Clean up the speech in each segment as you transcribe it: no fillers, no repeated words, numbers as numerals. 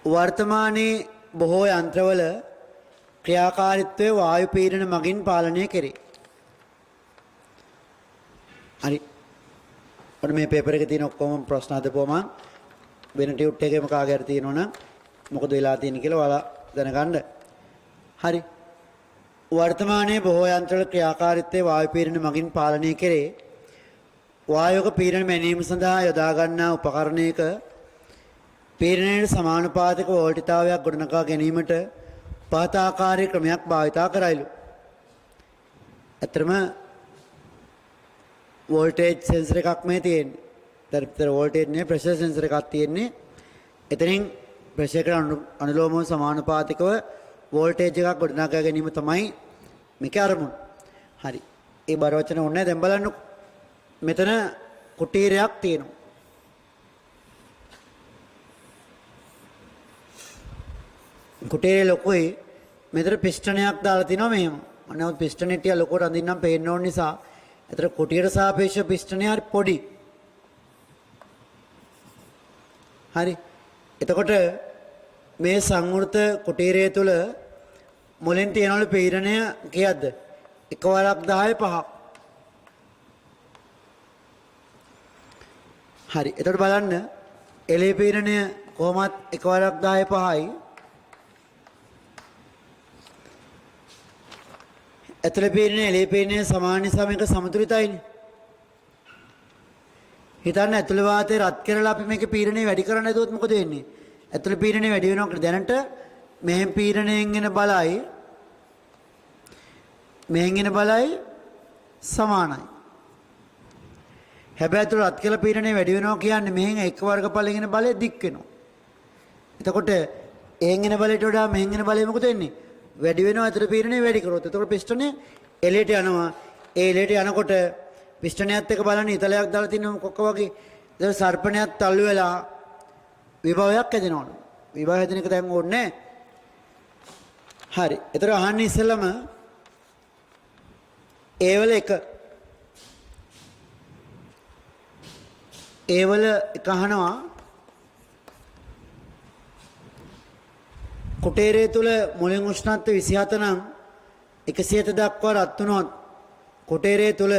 වර්තමානයේ බොහෝ යන්ත්‍රවල ක්‍රියාකාරීත්වය වායු පීඩන මගින් පාලනය කෙරේ. හරි. ඔන්න මේ පේපර් එකේ තියෙන ඔක්කොම ප්‍රශ්න හදපුවම වෙන ටියුට් එකේම කාගේරි තියෙනවනම් මොකද වෙලා තියෙන්නේ කියලා ඔයාලා දැනගන්න. හරි. වර්තමානයේ බොහෝ යන්ත්‍රවල ක්‍රියාකාරීත්වය වායු පීඩන මගින් පාලනය කෙරේ. වායුවක පීඩන මැනීම සඳහා යොදා ගන්නා උපකරණයක පීඩනයට සමානුපාතික වෝල්ටේජ්තාවයක් ගොඩනගා ගැනීමට පහත ආකාරයේ ක්‍රමයක් භාවිතා කරයිලු. අතරම වෝල්ටේජ් සෙන්සර් එකක් මේ තියෙන්නේ. තර වෝල්ටේජ් නේ ප්‍රෙෂර් සෙන්සර් එකක් තියෙන්නේ. එතනින් ප්‍රෙෂර් එකට අනුලෝමව සමානුපාතිකව වෝල්ටේජ් එකක් ගොඩනගා ගැනීම තමයි මේකේ අරමුණ. හරි. ඒ බර වචන ඕනේ දැන් බලන්න. මෙතන කුටීරයක් තියෙනවා. කුටීරේ ලොකුයි. මෙතන පිස්ටනයක් දාලා තිනවා මෙහෙම. නමුත් පිස්ටනේ ටික ලොකුවට අඳින්නම් පේන්න ඕන නිසා එතන කුටීරට සාපේක්ෂව පිස්ටනේ හරි පොඩි. හරි. එතකොට මේ සංවෘත කුටීරය තුල මුලින් තියෙනවලු පීඩනය කීයක්ද? එකවරක් 10 5ක්. හරි. එතකොට බලන්න එළේ පීඩනය කොහොමත් එකවරක් 10 5යි. ඇතුළේ පීඩනය එළේ පීඩනය සමාන නිසා මේක සමතුලිතයිනේ. හිතන්න ඇතුළේ වාතය රත් කරලා අපි මේකේ පීඩනය වැඩි කරන්න හදුවොත් මොකද වෙන්නේ? ඇතුළේ පීඩනය වැඩි වෙනවා දැනට මෙහෙන් පීඩනයෙන් එන බලයි මෙහෙන් එන බලයි සමානයි. හැබැයි ඇතුළේ රත් කරලා පීඩනය වැඩි වෙනවා කියන්නේ මෙහෙන් එක වර්ගඵලයෙන් එන බලය දික් වෙනවා. එතකොට එහෙන් එන බලයට වඩා මෙහෙන් එන බලය මොකද වෙන්නේ? වැඩි වෙනවා ඇතුළේ පීඩනය වැඩි කරොත්. එතකොට පිස්ටනේ එලයට යනවා. ඒ එලයට යනකොට පිස්ටනයත් එක්ක බලන්න ඉතලයක් දාලා තිනවා කොක්ක වගේ. ඒක සර්පණයක් තල්ලු වෙලා විභවයක් හැදෙනවලු. විභව හැදෙන එක දැන් ඕනේ. හරි. ඒතර අහන්නේ ඉස්සෙල්ලම ඒවල එක එක අහනවා කුටීරය තුල මුලින් උෂ්ණත්වය 27 නම් 107 දක්වා රත් වුණොත් කුටීරය තුල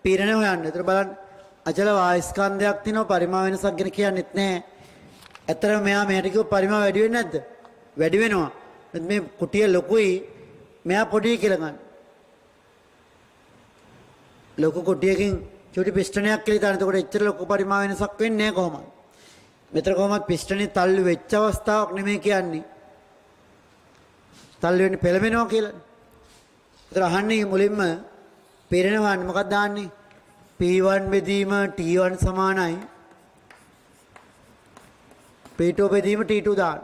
පීඩනය හොයන්න. ඒතර බලන්න අචල වායු ස්කන්ධයක් තියෙනවා පරිමාව වෙනසක් ගැන කියන්නෙත් නැහැ. ඇත්තටම මෙයා මෙහෙට කිව්ව පරිමාව වැඩි වෙන්නේ නැද්ද? වැඩි වෙනවා. මේ කුටිය ලොකුයි මෙයා පොඩි කියලා ගන්න. ලොකු කුටියකින් චුටි පිස්ටනයක් කියලා දාන. එතකොට එච්චර ලොකු පරිමාව වෙනසක් වෙන්නේ නැහැ කොහොමද? මෙතන කොහොමද පිස්ටනේ තල්ලු වෙච්ච අවස්ථාවක් නෙමෙයි කියන්නේ. තල්ලු වෙන්නේ පෙළඹෙනවා කියලා. ඒතර අහන්නේ මුලින්ම පීඩන වන්නේ මොකක්ද දාන්නේ? P1 බෙදීම T1 සමානයි P2 බෙදීම T2 දාන්න.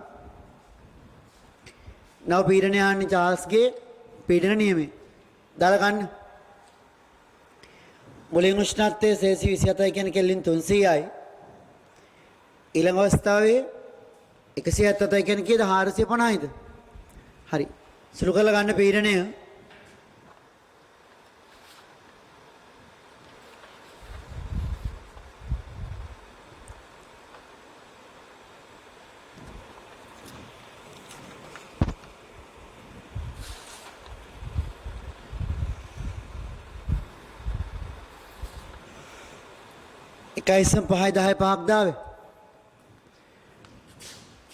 නව පීඩනය යන්නේ චාල්ස්ගේ පීඩන නියමය. දාලා ගන්න. මුලින් උෂ්ණත්වය සෙල්සියස් 27 කියන්නේ කෙල්වින් 300යි. ඊළඟ අවස්ථාවේ 177 කියන්නේ කීයද? 450යිද? හරි. සුළු කරලා ගන්න පීඩනය එකයිසම් 5යි 10 5ක් දාවේ.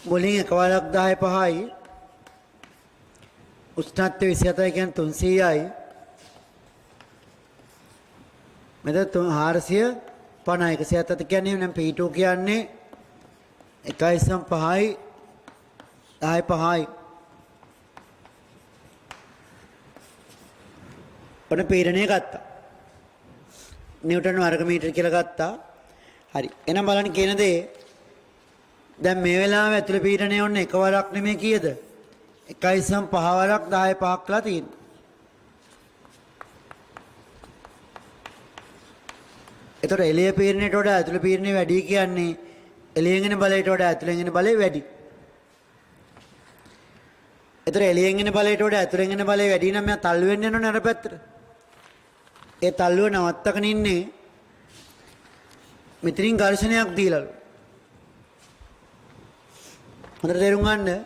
මුලින් එකවරක් 10 5යි. උෂ්ණත්වය 27 කියන්නේ 300යි. මෙතන 450 177 කියන්නේ නම් P2 කියන්නේ 1.5යි 10 5යි. ඔන්න පීඩනය ගත්තා. නිව්ටන් වර්ග මීටර කියලා ගත්තා. හරි. එහෙනම් බලන්න කියන දේ දැන් මේ වෙලාවේ ඇතුළේ පීඩනය ඔන්න එකවරක් නෙමෙයි කීයද? 1.5 වරක් 10 5ක්ලා තියෙනවා. ඒතර එළිය පීඩනයට වඩා ඇතුළේ පීඩනය වැඩි කියන්නේ එළියෙන් එන බලයට වඩා ඇතුළෙන් එන බලය වැඩි. ඒතර එළියෙන් එන බලයට වඩා ඇතුළෙන් එන බලය වැඩි නම් මෙයා තල්ලු වෙන්න යනවනේ අර පැත්තට. ඒ තල්ලුව නවත්තගෙන ඉන්නේ මෙතනින් ඝර්ෂණයක් දීලාලු. හොඳට තේරුම් ගන්න.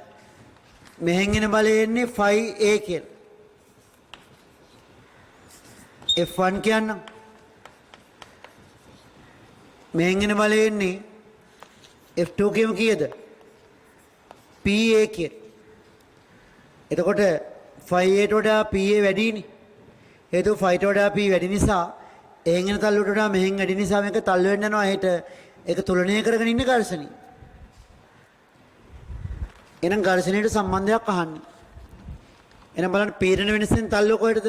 මෙහෙන් එන බලය එන්නේ 5a කියලා. F1 කියන්නම්. මෙහෙන් එන බලය එන්නේ F2 කියමු කීයද? PA කියලා. එතකොට 5a ට වඩා PA වැඩිනේ. හේතුව 5 ට වඩා P වැඩි නිසා එහෙන් එන තල්ලුවට වඩා මෙහෙන් වැඩි නිසා මේක තල්ලු වෙන්න යනවා. හෙට ඒක තුලනය කරගෙන ඉන්න ඝර්ෂණي. එහෙනම් ඝර්ෂණයට සම්බන්ධයක් අහන්නේ. එහෙනම් බලන්න පීඩන වෙනසෙන් තල්ලුව කොහෙටද?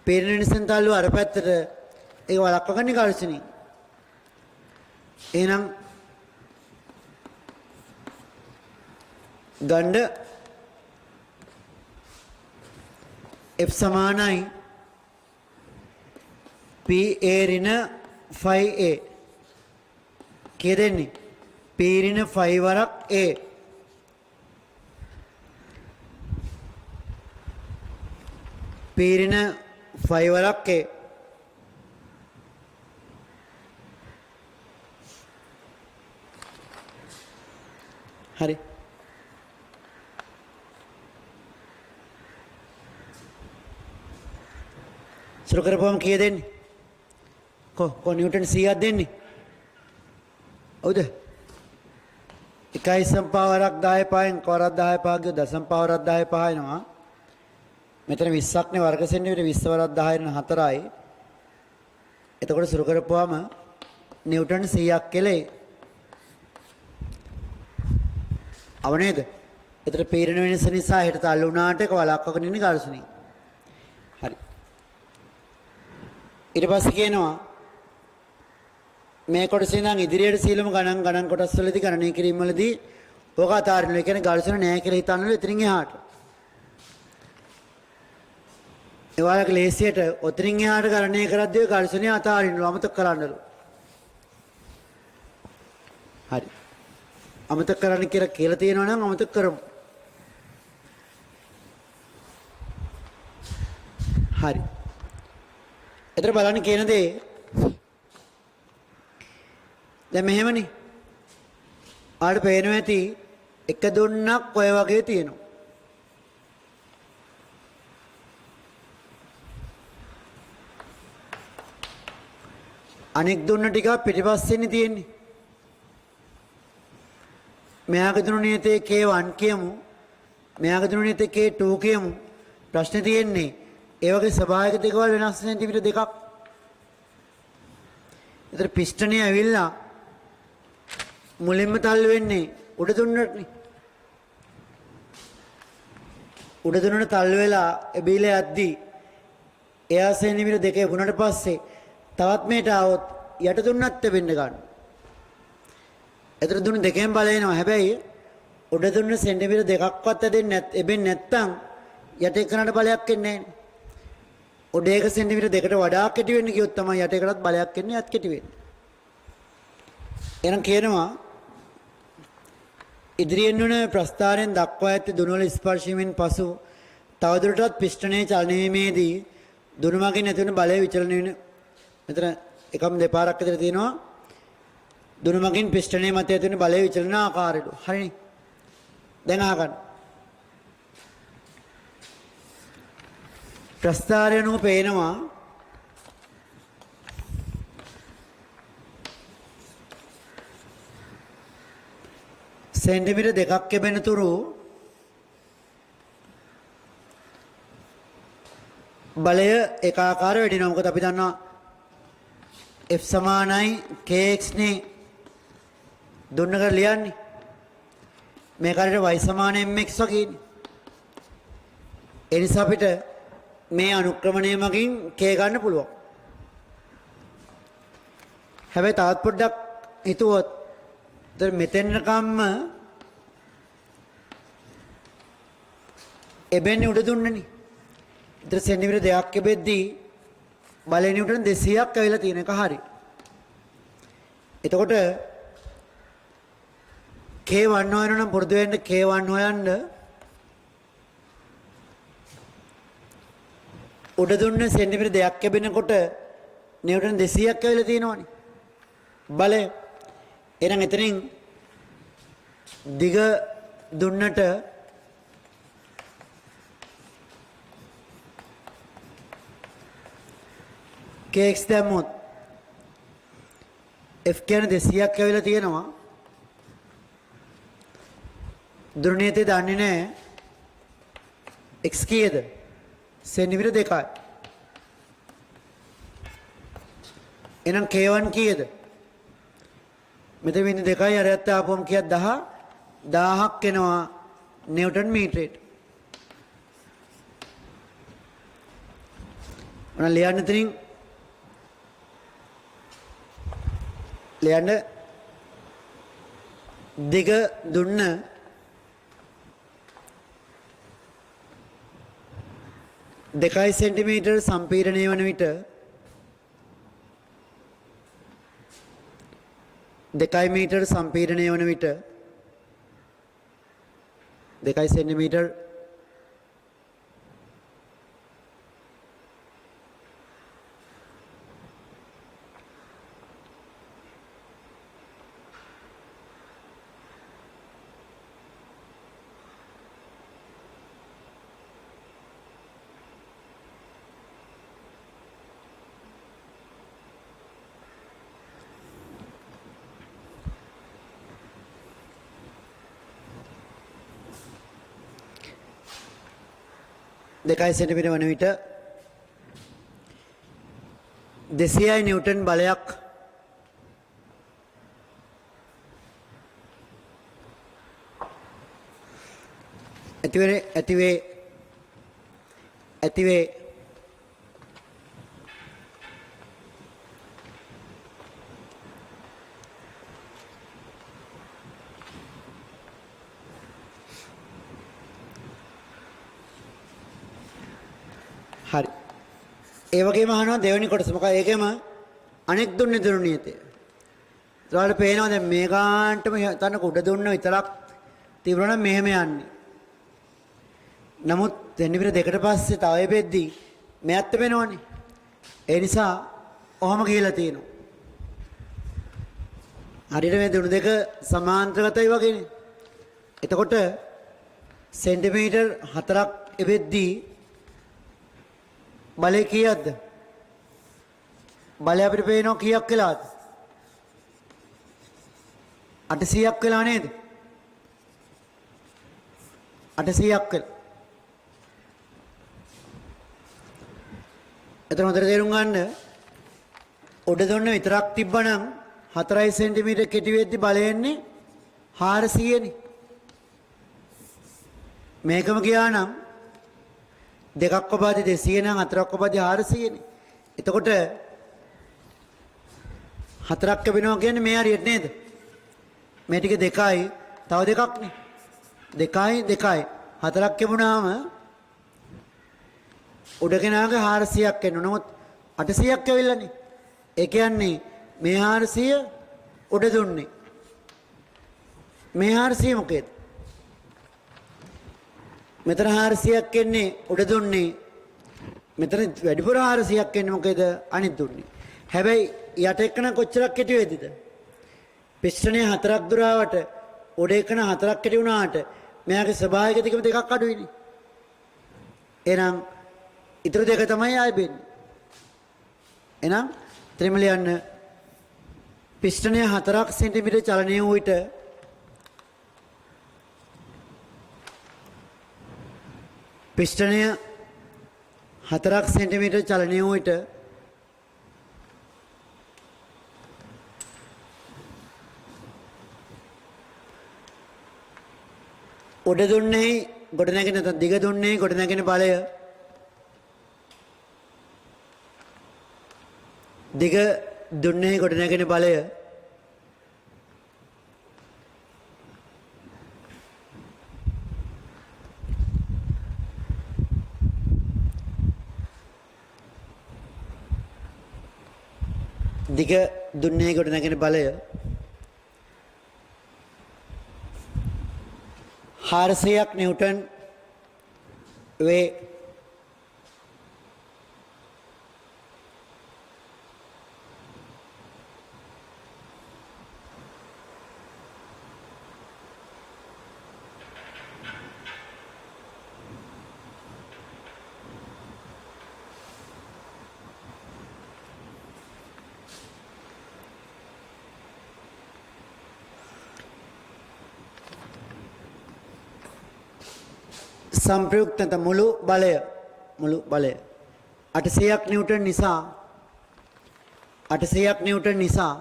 පීඩන වෙනසෙන් තල්ලුව අර පැත්තට. ඒක වළක්වගන්නේ ඝර්ෂණي. එහෙනම් ගණ්ඩ F සමානයි PA ඍණ 5A. කී දෙන්නේ? P ඍණ 5 වරක් A. P ඍණ 5 වරක් A. හරි. සුරු කරපුවම කීය දෙන්නේ? කො නිව්ටන් 100ක් දෙන්නේ? හවුද? 1 සම්පාවරක් 10 පහෙන් කවරක් 10 පහ ගියොත් දසම් පාවරක් 10 පහ එනවා. මෙතන 20ක් නේ වර්ග සෙන්ටිමීටර 20 වරක් 10 න 4යි. එතකොට සුරු කරපුවාම නිව්ටන් 100ක් කෙලේ. අව නේද? එතන පීඩන වෙනස නිසා හෙට තල්ලු වුණාට ඒක වළක්වගෙන ඉන්නේ ඝර්ෂණي. හරි. ඊට පස්සේ කියනවා මේ කොටසේ ඉඳන් ඉදිරියට සීලම ගණන් කොටස් වලදී ගණනය කිරීම වලදී ඕක අතාරිනවා. ඒ කියන්නේ ඝර්ෂණ නැහැ කියලා හිතන්නලු එතනින් එහාට. ඒ වගේ ක්ලේශයට ඔතනින් එහාට ගණනය කරද්දී ඝර්ෂණය අතාරිනවා අමතක කරන්නලු. හරි. අමතක කරන්න කියලා තියෙනවා නම් අමතක කරමු. හරි. එතන බලන්න කියන දේ දැන් මෙහෙමනේ. ආඩ පේනවා ඇති එක දුන්නක් ඔය වගේ තියෙනවා. අනෙක් දුන්න ටික පිටිපස්සෙන්නේ තියෙන්නේ. මෙයාගේ දුන්න නියතේ K1 කියමු. මෙයාගේ දුන්න නියතේ K2 කියමු. ප්‍රශ්නේ තියෙන්නේ ඒ වගේ ස්වභාවික දේවල් වෙනස් සෙන්ටිමීටර දෙකක්. ඒතර පිස්ටනේ ඇවිල්ලා මුලින්ම තල්ලු වෙන්නේ උඩ දුන්නටනේ. උඩ දුන්නට තල්ලු වෙලා එබීලා යද්දී එයා සෙන්ටිමීටර දෙකේ වුණාට පස්සේ තවත් මේට આવොත් යට දුන්නත් වෙන්න ගන්න. ඒතර දුන්න දෙකෙන් බලේනවා. හැබැයි උඩ දුන්න සෙන්ටිමීටර දෙකක්වත් එබෙන්නේ නැත්තම් යට එකනට බලයක් එන්නේ නැහැ. උඩ එක සෙන්ටිමීටර දෙකට වඩා කෙටි වෙන්න කියොත් තමයි යට එකටත් බලයක් එන්නේ යත් කෙටි වෙන්නේ. එහෙනම් කියනවා ඉදිරියෙන් වන ප්‍රස්ථාරයෙන් දක්වා ඇති දුනවල ස්පර්ශ වීමෙන් පසු තවදුරටත් පිස්ටනයේ චලනය වීමේදී දුනු මගින් ඇති වන බලය විචලනය වෙන මෙතන එකම දෙපාරක් විතර තියෙනවා. දුනු මගින් පිස්ටනයේ මත ඇති වන බලය විචලන ආකාරයට. හරිනේ. දැන් අහගන්න. ප්‍රස්ථාරය නෝ පේනවා සෙන්ටිමීටර දෙකක් ලැබෙන තුරු බලය ඒකාකාර වෙදිනවා. මොකද අපි දන්නවා F සමානයි kx නේ දුන්න කර ලියන්නේ. මේක හරියට y සමාන mx වගේනේ. ඒ නිසා අපිට මේ අනුක්‍රමණය මගින් k ගන්න පුළුවන්. හැබැයි තවත් පොඩ්ඩක් හිතුවොත් මෙතෙන්කම්ම එබෙන්නේ උඩ දුන්නනේ. ඉතින් සෙන්ටිමීටර දෙකක් එබෙද්දී බලය නිව්ටන් 200ක් ඇවිල්ලා තියෙන එක හරි. එතකොට K1 හොයනවා නම් පුරුදු වෙන්න K1 හොයන්න උඩ දුන්න සෙන්ටිමීටර දෙකක් ලැබෙනකොට නිව්ටන් 200ක් ඇවිල්ලා තියෙනවනේ බලය. එහෙනම් එතනින් දිග දුන්නට kx දැම්මොත් f කියන්නේ 200ක් ඇවිල්ලා තියෙනවා. දුර්ණියතේ දන්නේ නැහැ x කීයද? සෙන්ටිමීටර 2යි. එහෙනම් k1 කීයද? මෙතන වෙන්නේ 2යි අරයත් ආපුවම කීයක් 10 1000ක් එනවා නිව්ටන් මීටරයට. මොන ලියන්න ඉතින් ලියන්න දිග දුන්න දෙකයි සෙන්ටිමීටර් සම්පීඩනය වන විට දෙකයි මීටර් සම්පීඩනය වන විට දෙකයි සෙන්ටිමීටර් දෙකයි සෙන්ටිමීටර් වන විට 200යි නිව්ටන් බලයක් ඇතිවේ හරි. ඒ වගේම අහනවා දෙවෙනි කොටස මොකද? ඒකෙම අනෙක් දුන්නේ දුර්ණියතය. ඒකට පේනවා දැන් මේ ගානටම තන කුඩ දුන්න විතරක් තිබුණා නම් මෙහෙම යන්නේ. නමුත් සෙන්ටිමීටර දෙකට පස්සේ තව එපෙද්දී මෙයත් වෙනවනේ. ඒ නිසා ඔහම ගිහිලා තියෙනවා. හරියට මේ දුණු දෙක සමාන්තරගතයි වගේනේ. එතකොට සෙන්ටිමීටර් 4ක් එපෙද්දී බලය කීයක්ද? බලය අපිට පේනවා කීයක් වෙලාද? 800ක් වෙලා නේද? 800ක් වෙලා. එතන හොඳට තේරුම් ගන්න උඩ දුන්න විතරක් තිබ්බනම් 4 සෙන්ටිමීටර් කෙටි වෙද්දි බලය එන්නේ 400 නේ. මේකම ගියා නම් දෙකක් ඔබාදී 200 නම් හතරක් ඔබාදී 400 නේ. එතකොට හතරක් කැපෙනවා කියන්නේ මේ හරියට නේද? මේ ටික දෙකයි තව දෙකක් නේ. දෙකයි හතරක් කැපුණාම උඩ කෙනාගේ 400ක් එන්න. නමුත් 800ක් ඇවිල්ලානේ. ඒ කියන්නේ මේ 400 උඩ දුන්නේ. මේ 400 මොකේද? මෙතන 400ක් එන්නේ උඩ දුන්නේ. මෙතන වැඩිපුර 400ක් එන්නේ මොකේද? අනිත් දුන්නේ. හැබැයි යට එක්කන කොච්චරක් කෙටි වෙයිද? පිස්ටනේ 4ක් දුරාවට උඩ එක්කන 4ක් කෙටි වුණාට මෙයාගේ ස්වභාවික දිගම දෙකක් අඩුයිනේ. එහෙනම් ඊටු දෙක තමයි ආයෙ වෙන්නේ. එහෙනම් ත්‍රිමල යන්න පිස්ටනේ 4ක් සෙන්ටිමීටර් චලනය වූ විට පිස්ටනය 4ක් සෙන්ටිමීටර් චලනය වූ විට උඩ දුන්නේ ගොඩනැගෙන නැත්නම් දිග දුන්නේ ගොඩනැගෙන බලය දිග දුන්නේ ගොඩනැගෙන බලය දිග දුන්නේ ගොඩනැගෙන බලය 400ක් නිව්ටන් වේ. සංප්‍රයුක්ත නැත්නම් මුළු බලය 800ක් නිව්ටන් නිසා 800ක් නිව්ටන් නිසා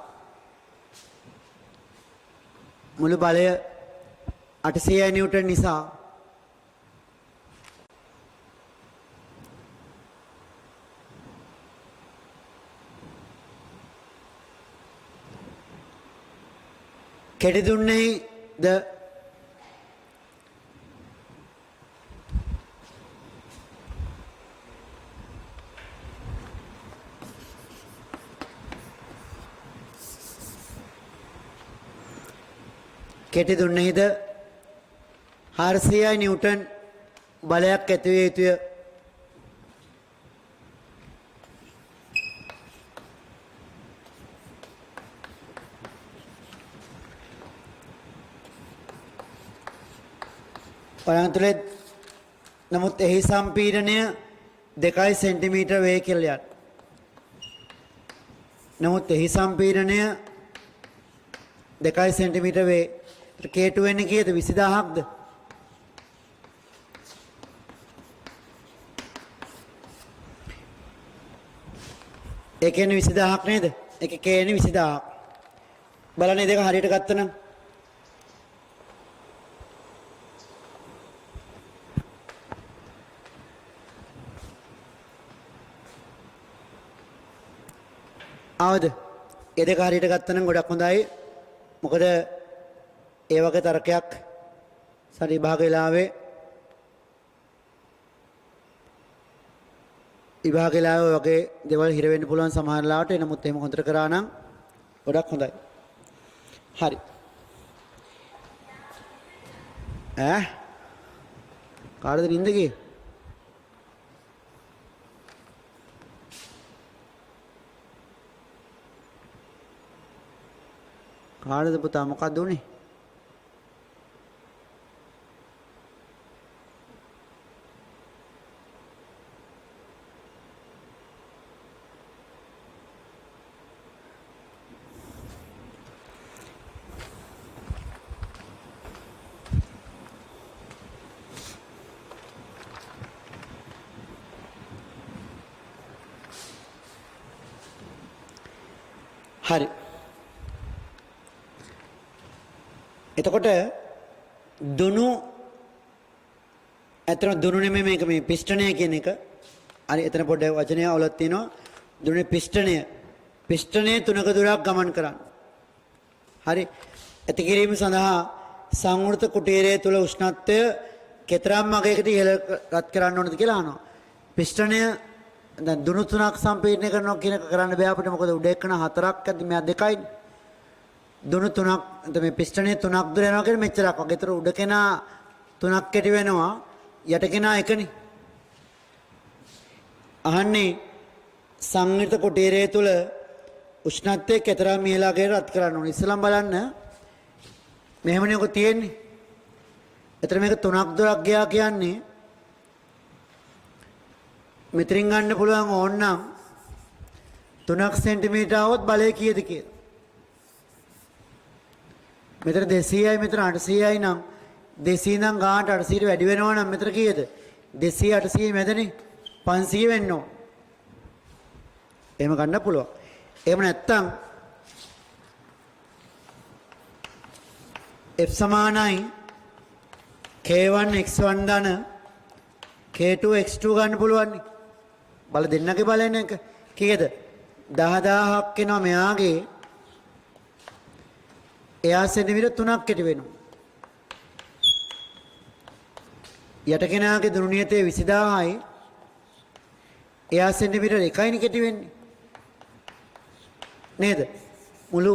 මුළු බලය 800 නිව්ටන් නිසා කෙටි දුන්නේද කෙටි දුන්නේද 400 නිව්ටන් බලයක් ඇති විය යුතුය. පරන්තුලේ නමුත් එහි සම්පීඩනය 2 සෙන්ටිමීටර වේ කියලා යන්න. නමුත් එහි සම්පීඩනය 2 සෙන්ටිමීටර වේ. K2 වෙන්නේ කීයද? 20000ක්ද? ඒ කියන්නේ 20000ක් නේද? ඒකේ K එන්නේ 20000ක්. බලන්න දෙක හරියට ගත්තනම් ආවද? ඒ දෙක හරියට ගත්තනම් ගොඩක් හොඳයි. මොකද ඒ වගේ තර්කයක් සරි විභාග වෙලාවේ වගේ දේවල් හිර වෙන්න පුළුවන් සමහර ලාවට. එනමුත් එහෙම හොඳට කරා නම් ගොඩක් හොඳයි. හරි. කාටද නින්ද ගියේ? කාටද පුතා මොකක්ද උනේ? හරි. එතකොට දුනු ඇත්තට දුනු නෙමෙයි මේක මේ පිස්ටනය කියන එක. හරි එතන පොඩ්ඩක් වචනය අවුලක් තියෙනවා. දුනේ පිස්ටනය තුනක දුරක් ගමන් කරන්න. හරි. ඇති කිරීම සඳහා සංවෘත කුටීරය තුල උෂ්ණත්වය කෙතරම් මගයකට ඉහළට කරන්න ඕනද කියලා අහනවා. පිස්ටනය දැන් දුනු තුනක් සම්පීඩනය කරනවා කියන එක කරන්න බෑ අපිට. මොකද උඩ එක්කන 4ක් ඇද්දි මෙයා 2යි. දුනු තුනක් මේ පිස්ටනේ 3ක් දුර යනවා කියන්නේ මෙච්චරක් වගේ. ඒතර උඩ කෙනා 3ක් කැටි වෙනවා යට කෙනා 1නේ. අහන්නේ සංවෘත කුටීරය තුල උෂ්ණත්වය කෙතරම් ඉහළට රත් කරන්න ඕනේ. ඉස්සලම් බලන්න මෙහෙමනේ ඔක තියෙන්නේ. ඒතර මේක 3ක් දුරක් ගියා කියන්නේ මෙතරින් ගන්න පුළුවන් ඕනනම් 3 සෙන්ටිමීටර આવොත් බලය කීයද කියලා. මෙතන 200යි මෙතන 800යි නම් 200 ඉඳන් ගානට 800ට වැඩි වෙනවා නම් මෙතන කීයද? 200 800 මැදනේ 500 වෙන්න ඕන. එහෙම ගන්න පුළුවන්. එහෙම නැත්තම් F සමානයි K1 x1 ධන K2 x2 ගන්න පුළුවන්. බල දෙන්නගේ බලන එක කීයද? 10000ක් එනවා මෙයාගේ. එයා සෙන්ටිමීටර 3ක් කෙටි වෙනවා. යට කෙනාගේ දුරු නියතය 20000යි. එයා සෙන්ටිමීටර 1යිනේ කෙටි වෙන්නේ. නේද? මුළු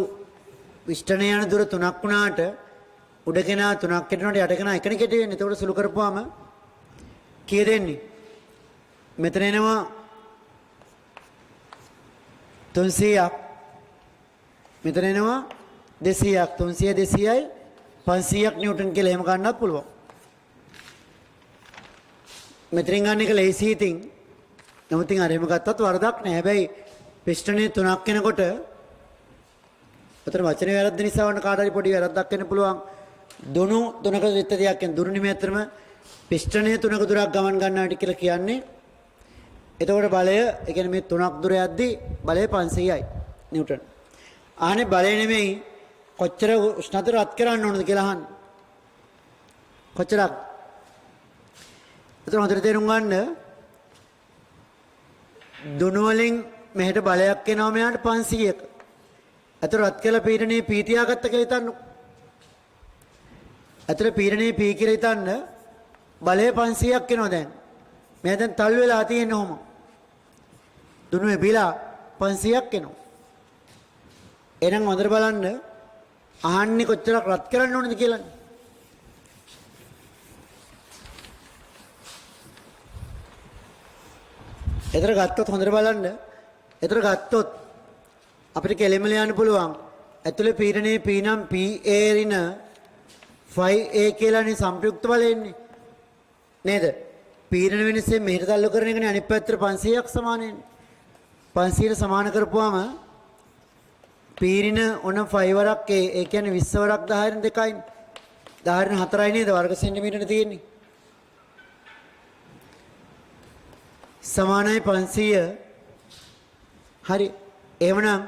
පිස්ටනේ යන දුර 3ක් වුණාට උඩ කෙනා 3ක් කෙටිනකොට යට කෙනා 1නේ කෙටි වෙන්නේ. ඒකට සුළු කරපුවාම කීයද එන්නේ? මෙතන එනවා 300ක්. මෙතන එනවා 200ක්. 300 200යි 500ක් නිව්ටන් කියලා එහෙම ගන්නත් පුළුවන්. මෙතනින් ගන්න එක ලේසි ඉතින්. නමුත් ඉතින් අර එහෙම ගත්තත් වරදක් නෑ. හැබැයි පිස්ටනේ 3ක් වෙනකොට උතර වචනේ වැරද්ද නිසා වන්න කාට හරි පොඩි වැරද්දක් වෙන්න පුළුවන්. දුනු තුනක විතර දෙයක් කියන දුරු නිමේතරම පිස්ටනය 3ක දුරක් ගමන් ගන්නාට කියලා කියන්නේ. එතකොට බලය, ඒ කියන්නේ මේ 3ක් දුර යද්දී බලය 500යි නිව්ටන්. ආනේ බලය නෙමෙයි කොච්චර උෂ්ණත්වය රත් කරන්න ඕනද කියලා අහන්න. කොච්චරක්? එතන හොඳට තේරුම් ගන්න. දුණු වලින් මෙහෙට බලයක් එනවා මෙයාට 500ක. අතර රත් කළ පීඩනයේ පී තියාගත්ත කියලා හිතන්නකො. අතර පීඩනයේ පී කියලා හිතන්න බලය 500ක් එනවා දැන්. මෙයා දැන් තල් වෙලා තියෙන්නේ ඔහොම. දුණුවේ බිලා 500ක් එනවා. එහෙනම් හොඳට බලන්න අහන්නේ කොච්චරක් රත් කරන්න ඕනද කියලා. එතන ගත්තොත් හොඳට බලන්න. එතන ගත්තොත් අපිට කෙලෙම ලියන්න පුළුවන්. ඇතුලේ පීඩනයේ P නම් PA ඍණ 5A කියලානේ සම්ප්‍රයුක්ත බලය එන්නේ. නේද? පීඩන වෙනසෙන් මෙහෙට තල්ලු කරන එකනේ අනිත් පැත්තට 500ක් සමාන වෙන්නේ. 500ට සමාන කරපුවාම පීඩන ඔන 5 වරක් ඒ කියන්නේ 20 වරක් 10 2යි. 10 4යි නේද වර්ග සෙන්ටිමීටර තියෙන්නේ. සමානයි 500. හරි. එහෙමනම්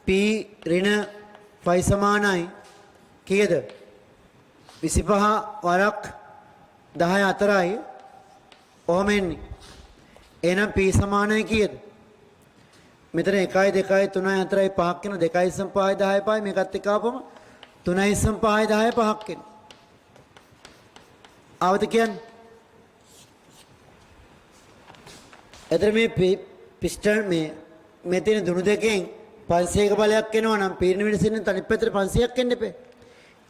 P ඍණ 5 සමානයි කීයද? 25 වරක් 10 4යි. ඔහොම එන්නේ. එහෙනම් P සමානයි කීයද? මෙතන 1යි 2යි 3යි 4යි 5ක් වෙන 2යි සම 5යි 10යි 5යි මේකත් එක්ක ආපම 3යි සම 5යි 10යි 5ක් වෙන. ආවද කියන්නේ? එතන මේ පිස්ටන් මේ තියෙන දුණු දෙකෙන් 500ක බලයක් එනවා නම් පීඩන වෙනසින් තනිප් පැත්තට 500ක් එන්න එපේ.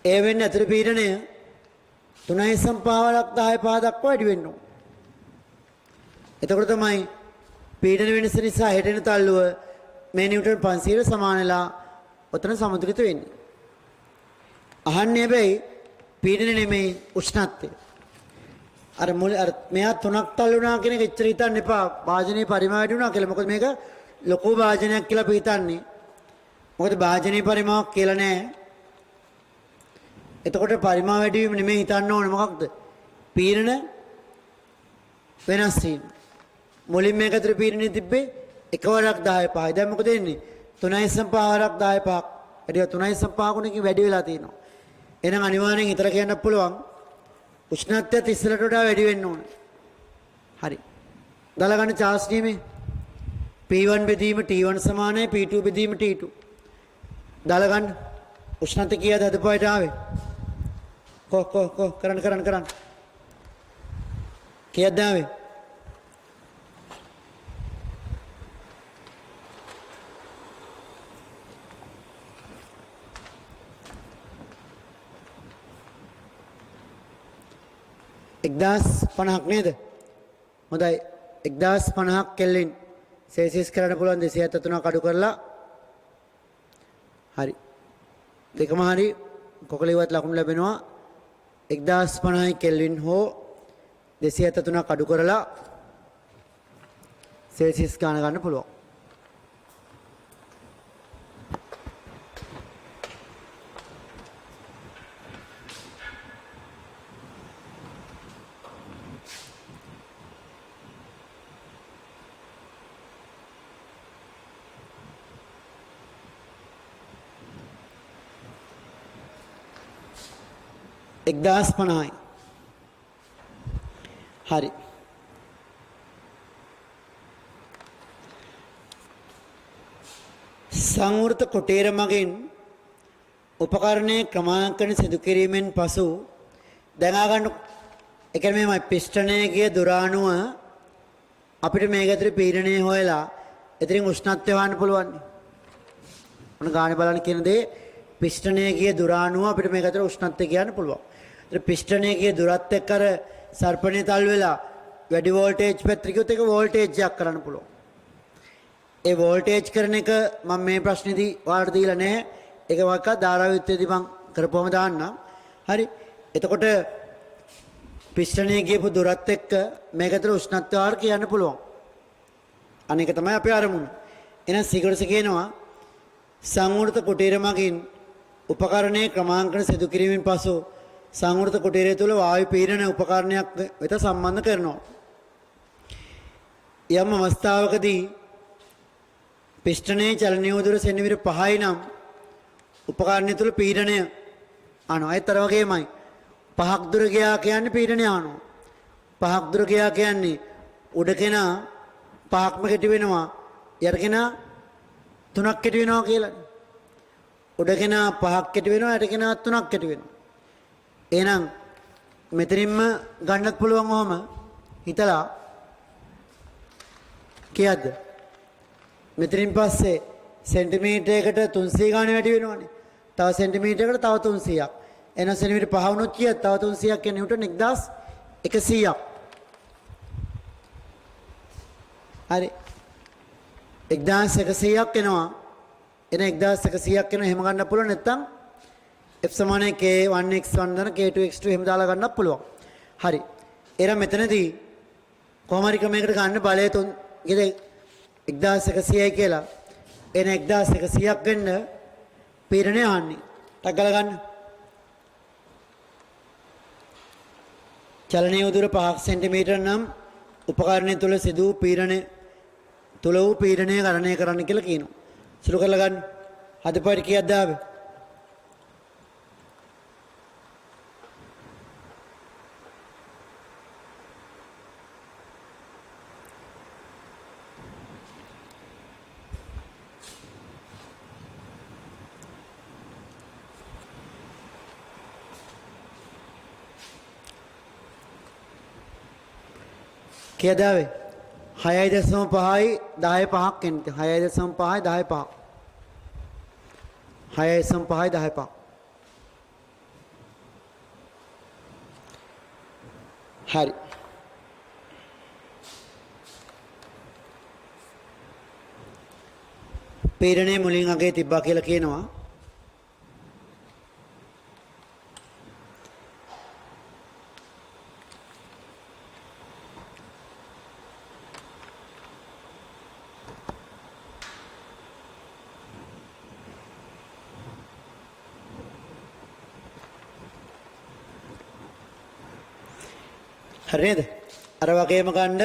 ඒ වෙන්නේ අතර පීඩනය 3යි සම 5 වරක් 10යි 5 දක්වා වැඩි වෙන්න ඕන. එතකොට තමයි පීඩන වෙනස නිසා හෙටෙන තල්ලුව මේ නිව්ටන් 500ට සමානලා ඔතන සමතුලිත වෙන්නේ. අහන්නේ හැබැයි පීඩන නෙමෙයි උෂ්ණත්වය. අර මෙයා 3ක් තල්ලුණා කියන එක එච්චර හිතන්න එපා. භාජනයේ පරිමාව වැඩි වුණා කියලා. මොකද මේක ලොකු භාජනයක් කියලා අපි හිතන්නේ. මොකද භාජනයේ පරිමාවක් කියලා නෑ. එතකොට පරිමාව වැඩි වීම නෙමෙයි හිතන්න ඕනේ මොකක්ද? පීඩන වෙනස් වීම. මුලින් මේක අතර පීඩනය තිබ්බේ 1 වරක් 10 5යි. දැන් මොකද වෙන්නේ? 3යි සම 5 වරක් 10 5ක්. වැඩි 3යි සම 5 ගුණකින් වැඩි වෙලා තියෙනවා. එහෙනම් අනිවාර්යෙන් ඊතර කියන්න පුළුවන් උෂ්ණත්වයත් ඉස්සරට වඩා වැඩි වෙන්න ඕන. හරි. දාලා ගන්න චාර්ල්ස් නියමේ P1 බෙදීම T1 සමානයි P2 බෙදීම T2. දාලා ගන්න. උෂ්ණත්වය කීයද හදපුවාට ආවේ? කරන්න. කීයද ආවේ? එක්දාස් 50ක් නේද? හොඳයි. 1050ක් කෙල්වින් සෙල්සියස් කරන්න පුළුවන් 273ක් අඩු කරලා. හරි. දෙකම හරි. කොකලියවත් ලකුණු ලැබෙනවා. 1050යි කෙල්වින් හෝ 273ක් අඩු කරලා සෙල්සියස් ගන්න පුළුවන්. එක්දාස් 50යි. හරි. සංවෘත කොටේර මගින් උපකරණයේ ක්‍රමාංකන සිදු කිරීමෙන් පසු දැනා ගන්න ඒ කියන්නේ මේ පිස්ටනයේ ගිය දුරාණුව අපිට මේක ඇතුලේ පීඩනය හොයලා එතනින් උෂ්ණත්වය හොයන්න පුළුවන්. මොන ගානේ බලන්න කියන දේ පිස්ටනයේ ගිය දුරාණුව අපිට මේක ඇතුලේ උෂ්ණත්වය කියන්න පුළුවන්. පිස්ටනයේ ගිය දුරත් එක්ක අර සර්පණේ තල් වෙලා වැඩි වෝල්ටේජ් පැත්‍රිකුත් එක වෝල්ටේජ් එකක් කරන්න පුළුවන්. ඒ වෝල්ටේජ් කරන එක මම මේ ප්‍රශ්නේදී ඔයාලට දීලා නැහැ. ඒක වක්ක ධාරාවිද්‍යාවේදී මම කරපුවම දාන්නම්. හරි. එතකොට පිස්ටනයේ ගියපු දුරත් එක්ක මේක ඇතුළේ උෂ්ණත්වය ආර කියන්න පුළුවන්. අනේක තමයි අපේ අරමුණ. එහෙනම් සිගරස කියනවා සංවෘත කුටීර මගින් උපකරණයේ ක්‍රමාංකන සිදු කිරීමෙන් පසු සංවෘත කුටීරය තුළ වායු පීඩන උපකරණයක් වෙත සම්බන්ධ කරනවා. යම් අවස්ථාවකදී පිස්ටනයේ චලනීය උදුර සෙන්ටිමීටර් 5යි නම් උපකරණය තුළ පීඩනය අනෝ ඒතර වගේමයි 5ක් දුර ගියා කියන්නේ පීඩනය අනෝ 5ක් දුර ගියා කියන්නේ උඩ කෙනා 5ක්ම කෙටි වෙනවා යට කෙනා 3ක් කෙටි වෙනවා කියලා. උඩ කෙනා 5ක් කෙටි වෙනවා යට කෙනා 3ක් කෙටි වෙනවා. එහෙනම් මෙතනින්ම ගන්නත් පුළුවන් ඔහම හිතලා කීයද? මෙතනින් පස්සේ සෙන්ටිමීටරයකට 300 ගාණක් වැඩි වෙනවනේ. තව සෙන්ටිමීටරයකට තව 300ක්. එහෙනම් සෙන්ටිමීටර 5 වුණොත් කීයද? තව 300ක් කියන්නේ නිව්ටන් 1100ක්. හරි. 1100ක් එනවා. එන 1100ක් එනවා එහෙම ගන්න පුළුවන් නැත්නම් F සමානයි k1x1 දන k2x2 එහෙම දාලා ගන්නත් පුළුවන්. හරි. එහෙනම් මෙතනදී කොහොම හරි ක්‍රමයකට ගන්න බලය 1100යි කියලා. එන 1100ක් වෙන්න පීඩනය ආන්නේ. ටක් ගාලා ගන්න. චලනීය උදුර 5 සෙන්ටිමීටර නම් උපකරණය තුල සිදු වූ පීඩනය තුල වූ පීඩනය ගණනය කරන්න කියලා කියනවා. සුළු කරලා ගන්න. හදපුවට කීයක්ද ආවේ? කීයද ආවේ? 6.5යි 10 5ක් එන්නේ. 6.5යි 10 5ක්. 6.5යි 10 5ක්. හරි. පීඩනය මුලින් අගේ තිබ්බා කියලා කියනවා. හරිද? අර වගේම ගන්න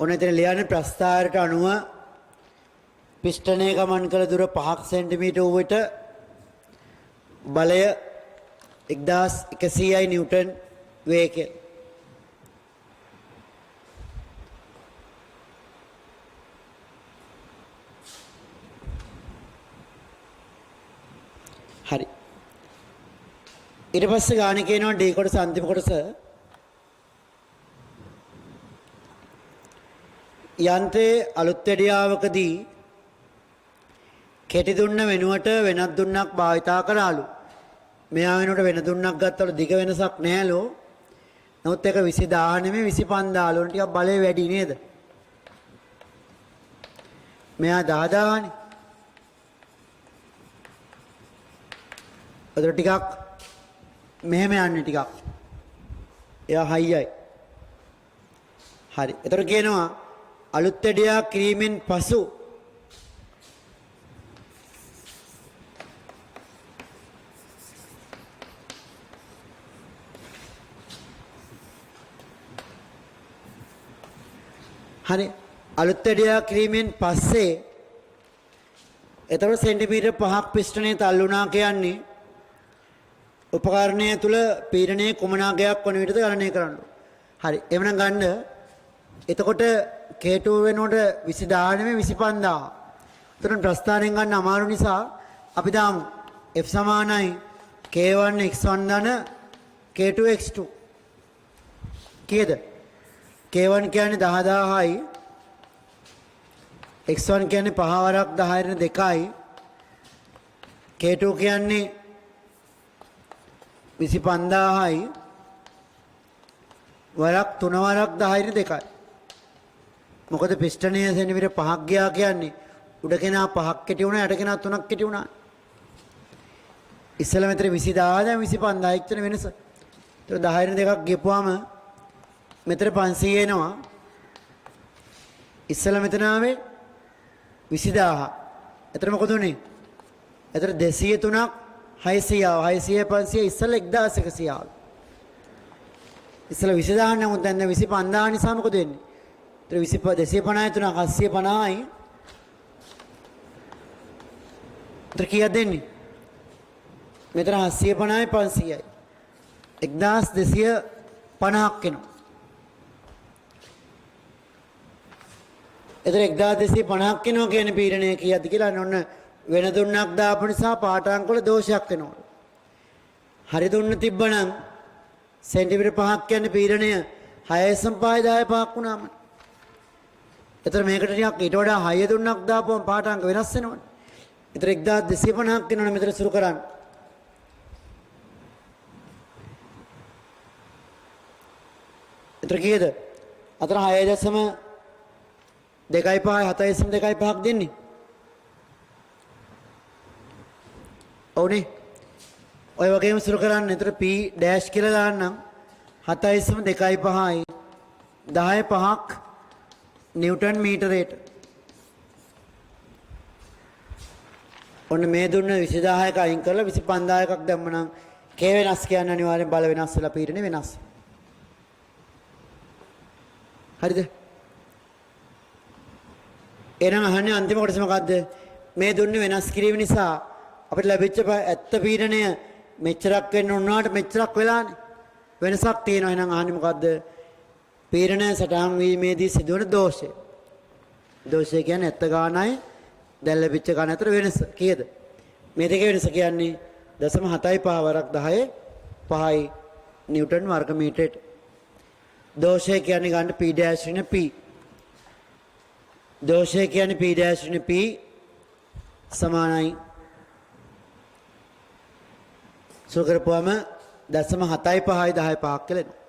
ඔන්න එතන ලියන්නේ ප්‍රස්ථාරයට අනුව පිස්ටනයේ ගමන් කළ දුර 5 සෙන්ටිමීටර වූ විට බලය 1100යි නිව්ටන් වේ කියලා. හරි. ඊට පස්සේ ගානේ කියනවා D කොටස අන්තිම කොටස යන්ත්‍රයේ අලුත් වැඩියාවකදී කෙටි දුන්න වෙනුවට වෙනත් දුන්නක් භාවිතා කරාලු. මෙයා වෙනුවට වෙන දුන්නක් ගත්තලු දිග වෙනසක් නැහැලු. නමුත් ඒක 20000 නෙමෙයි 25000 වුණ ටිකක් බලය වැඩි නේද? මෙයා 10000 නේ. අතට ටිකක් මෙහෙම යන්නේ ටිකක්. එයා හයියයි. හරි. ඒතර කියනවා අලුත් වැඩියා කිරීමෙන් පසු හරි අලුත් වැඩියා කිරීමෙන් පස්සේ එතකොට සෙන්ටිමීටර් 5ක් පිස්ටනේ තල්ලුණා කියන්නේ උපකරණය තුල පීඩනයේ කුමනාගයක් වන විටද ගණනය කරන්න. හරි. එවනම් ගන්න. එතකොට K2 වෙනකොට 20000 නෙමෙයි 25000. උතන ප්‍රස්ථාරයෙන් ගන්න අමාරු නිසා අපි දාමු F සමානයි K1 x1 ධන K2 x2. කීයද? K1 කියන්නේ 10000යි. x1 කියන්නේ 5 වරක් 10 2යි. K2 කියන්නේ 25000යි. වරක් 3 වරක් 10 2යි. මොකද පිස්ටනය සෙන්ටිමීටර 5ක් ගියා කියන්නේ උඩ කෙනා 5ක් කෙටි වුණා යට කෙනා 3ක් කෙටි වුණා. ඉස්සෙල්ලා මෙතන 20000 දැන් 25000 එක්තන වෙනස. ඒක 10 2ක් ගියපුවාම මෙතන 500 එනවා. ඉස්සෙල්ලා මෙතන ආවේ 20000. එතන මොකද උනේ? එතන 203ක් 600 500 ඉස්සෙල්ලා 1100 ආවි. ඉස්සෙල්ලා 20000 නමුත් දැන් 25000 නිසා මොකද වෙන්නේ? ඒතර 250 තුන 750යි. ඒතර කීයක් දෙන්නේ? මෙතන 750යි 500යි. 1250ක් වෙනවා. එතන 1250ක් වෙනවා කියන්නේ පීඩනය කීයක්ද කියලා ඔන්න වෙන දුන්නක් දාපු නිසා පාඨාංක වල දෝෂයක් වෙනවා. හරි දුන්න තිබ්බනම් සෙන්ටිමීටර් 5ක් කියන්නේ පීඩනය 6.5 10 5ක් වුණාම. එතන මේකට ටිකක් ඊට වඩා 6 දුන්නක් දාපුවම පාඨාංක වෙනස් වෙනවනේ. එතන 1250ක් වෙනවනේ මෙතන සුරු කරන්න. එතන කීයද? අතන 6.25 7.25ක් දෙන්නේ. ඔව්නේ. ඔය වගේම සුරු කරන්න. එතන P ඩෑෂ් කියලා දාන්නම්. 7.25යි 10 5ක් නිව්ටන් මීටරයට. ඔන්න මේ දුන්න 20000ක අයින් කරලා 25000ක් දැම්මනම් K වෙනස් කියන්නේ අනිවාර්යෙන් බල වෙනස් වෙලා පීඩනේ වෙනස්. හරිද? එහෙනම් අහන්නේ අන්තිම කොටස මොකද්ද? මේ දුන්නේ වෙනස් කිරීම නිසා අපිට ලැබිච්ච ඇත්ත පීඩනය මෙච්චරක් වෙන්න උනාට මෙච්චරක් වෙලානේ. වෙනසක් තියෙනවා. එහෙනම් අහන්නේ මොකද්ද? පීඩනය සටහන් වීමේදී සිදුවන දෝෂය. දෝෂය කියන්නේ ඇත්ත ගානයි දැන් ලැබිච්ච ගාන අතර වෙනස. කීයද? මේ දෙකේ වෙනස කියන්නේ 0.75 වරක් 10 5යි නිව්ටන් වර්ග මීටරයට. දෝෂය කියන්නේ ගන්න P dash ඍණ P. දෝෂය කියන්නේ P dash ඍණ P සමානයි සුකරපුවම 0.75යි 10 5ක් කියලා එනවා.